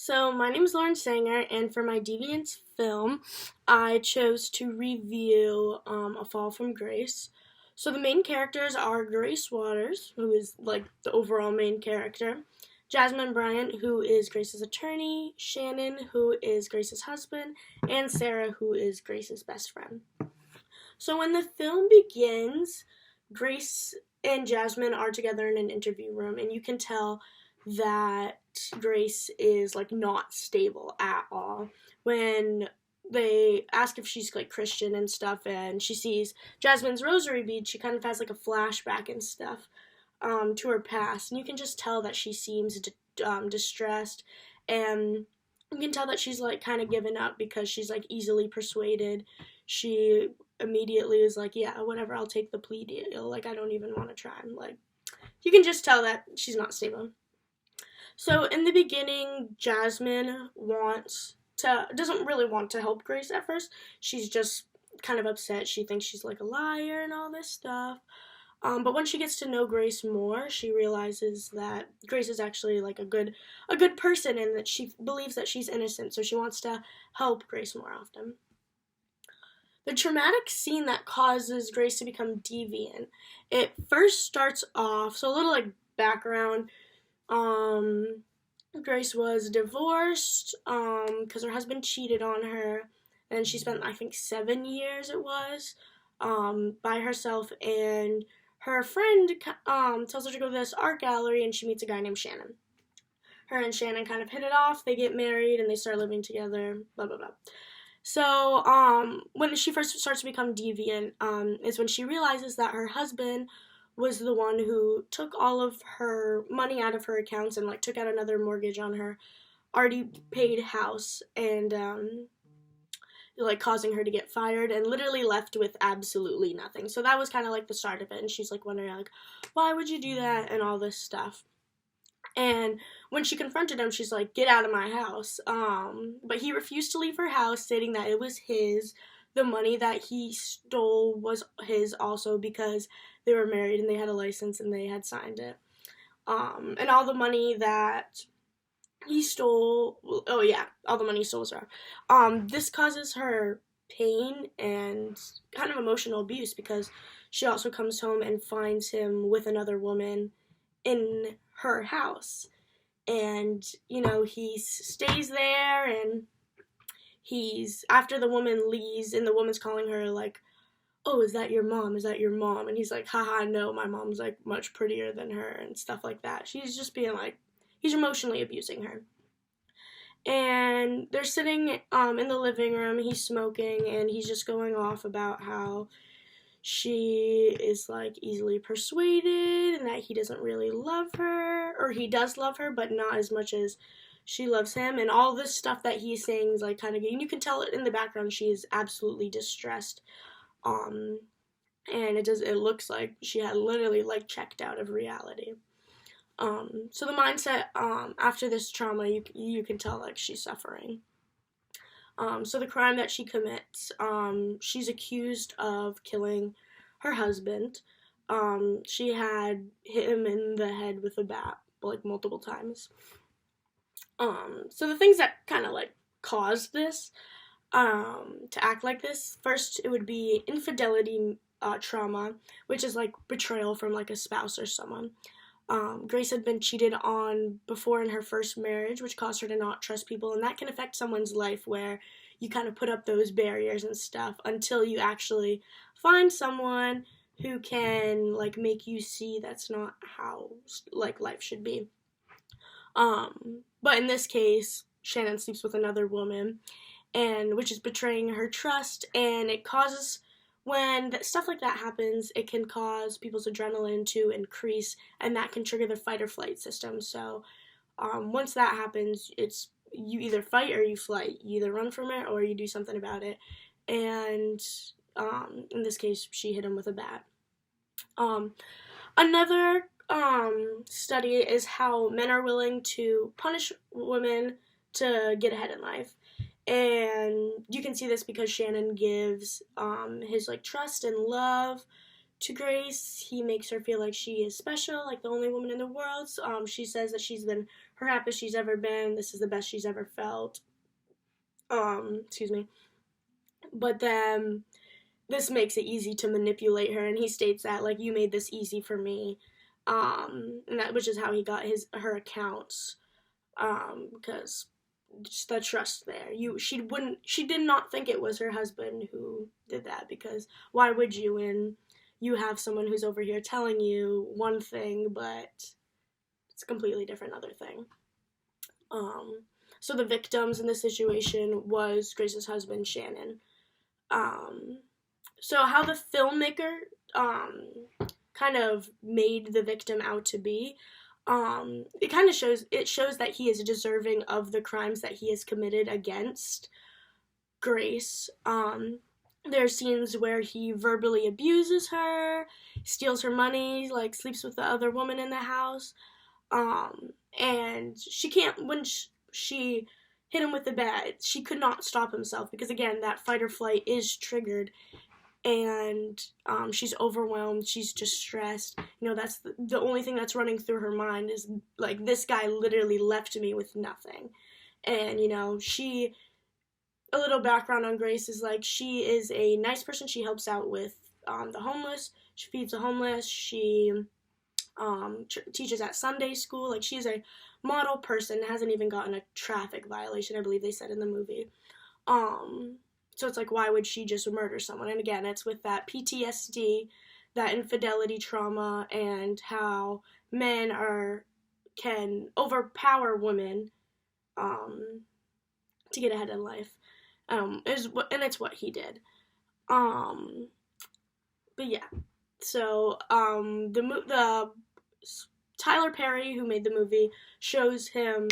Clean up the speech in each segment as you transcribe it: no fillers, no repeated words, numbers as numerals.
So, my name is Lauren Sanger, and for my Deviants film, I chose to review A Fall from Grace. So, the main characters are Grace Waters, who is like the overall main character, Jasmine Bryant, who is Grace's attorney, Shannon, who is Grace's husband, and Sarah, who is Grace's best friend. So, when the film begins, Grace and Jasmine are together in an interview room, and you can tell that Grace is like not stable at all. When they ask if she's like Christian and stuff, and she sees Jasmine's rosary bead, she kind of has like a flashback and stuff to her past, and you can just tell that she seems distressed, and you can tell that she's like kind of given up because she's like easily persuaded. She immediately is like, yeah, whatever, I'll take the plea deal. Like, I don't even want to try. Like, you can just tell that she's not stable. So in the beginning, Jasmine doesn't really want to help Grace at first. She's just kind of upset. She thinks she's like a liar and all this stuff. But when she gets to know Grace more, she realizes that Grace is actually like a good person, and that she believes that she's innocent. So she wants to help Grace more often. The traumatic scene that causes Grace to become deviant, it first starts off, so a little like background. Grace was divorced because her husband cheated on her, and she spent, I think, 7 years it was, by herself, and her friend tells her to go to this art gallery, and she meets a guy named Shannon. Her and Shannon kind of hit it off, they get married, and they start living together, blah, blah, blah. So, when she first starts to become deviant, is when she realizes that her husband was the one who took all of her money out of her accounts and, like, took out another mortgage on her already paid house, and, like, causing her to get fired, and literally left with absolutely nothing. So that was kind of, like, the start of it, and she's, like, wondering, like, why would you do that, and all this stuff. And when she confronted him, she's like, get out of my house. But he refused to leave her house, stating that it was his. The money that he stole was his also, because they were married and they had a license and they had signed it. And all the money that he stole, all the money he stole was her. This causes her pain and kind of emotional abuse, because she also comes home and finds him with another woman in her house, and he stays there, and he's, after the woman leaves and the woman's calling her like, oh, is that your mom, and he's like, haha, no, my mom's like much prettier than her, and stuff like that. She's just being like, he's emotionally abusing her. And they're sitting in the living room, he's smoking, and he's just going off about how she is like easily persuaded, and that he doesn't really love her, or he does love her, but not as much as she loves him, and all this stuff that he's saying is like kind of, and you can tell it in the background, she is absolutely distressed, and it looks like she had literally like checked out of reality. So the mindset after this trauma, you can tell like she's suffering. So the crime that she commits, she's accused of killing her husband. She had hit him in the head with a bat, like, multiple times. So the things that kind of, like, caused this, to act like this, first it would be infidelity trauma, which is, like, betrayal from, like, a spouse or someone. Grace had been cheated on before in her first marriage, which caused her to not trust people, and that can affect someone's life, where you kind of put up those barriers and stuff until you actually find someone who can, like, make you see that's not how, like, life should be. But in this case, Shannon sleeps with another woman, and which is betraying her trust, and it causes, when stuff like that happens, it can cause people's adrenaline to increase, and that can trigger the fight or flight system. So once that happens, it's, you either fight or you flight. You either run from it or you do something about it. And in this case, she hit him with a bat. Another study is how men are willing to punish women to get ahead in life. And you can see this because Shannon gives his like trust and love to Grace. He makes her feel like she is special, like the only woman in the world. She says that she's been her happiest she's ever been. This is the best she's ever felt. Excuse me. But then this makes it easy to manipulate her, and he states that, like, you made this easy for me. And that, which is how he got her accounts. Because just the trust there. She did not think it was her husband who did that, because why would you, when you have someone who's over here telling you one thing, but it's a completely different other thing. So the victims in this situation was Grace's husband, Shannon. So how the filmmaker kind of made the victim out to be, it shows that he is deserving of the crimes that he has committed against Grace. There are scenes where he verbally abuses her, steals her money, like sleeps with the other woman in the house, and she can't, when she hit him with the bat, she could not stop himself, because again, that fight or flight is triggered, and she's overwhelmed, she's distressed. That's the only thing that's running through her mind is, like, this guy literally left me with nothing. And, a little background on Grace is, like, she is a nice person. She helps out with the homeless. She feeds the homeless. She teaches at Sunday school. Like, she's a model person, hasn't even gotten a traffic violation, I believe they said in the movie. So it's like, why would she just murder someone? And again, it's with that PTSD, that infidelity trauma, and how men can overpower women to get ahead in life. And it's what he did. But yeah. So the Tyler Perry, who made the movie, shows him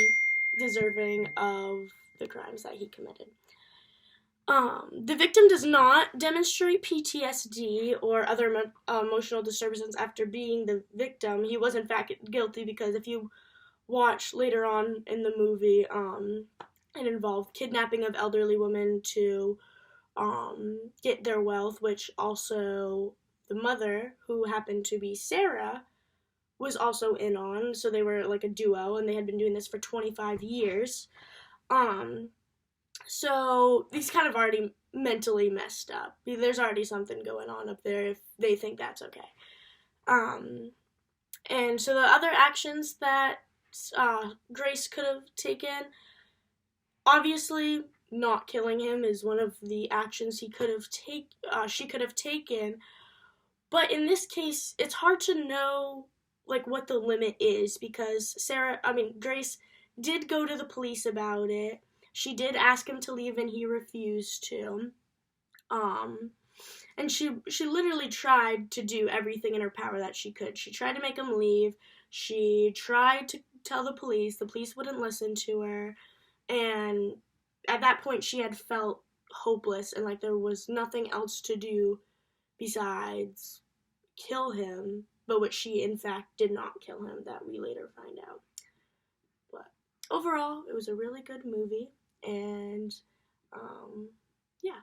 deserving of the crimes that he committed. The victim does not demonstrate PTSD or other emotional disturbances after being the victim. He was in fact guilty, because if you watch later on in the movie, it involved kidnapping of elderly women to get their wealth, which also the mother, who happened to be Sarah, was also in on. So they were like a duo, and they had been doing this for 25 years. So he's kind of already mentally messed up. There's already something going on up there if they think that's okay. And so the other actions that Grace could have taken, obviously not killing him is one of the actions she could have taken. But in this case, it's hard to know, like, what the limit is, because Grace did go to the police about it. She did ask him to leave, and he refused to. And she literally tried to do everything in her power that she could. She tried to make him leave. She tried to tell the police. The police wouldn't listen to her. And at that point, she had felt hopeless, and like there was nothing else to do besides kill him, but which she in fact did not kill him, that we later find out. But overall, it was a really good movie, and yeah.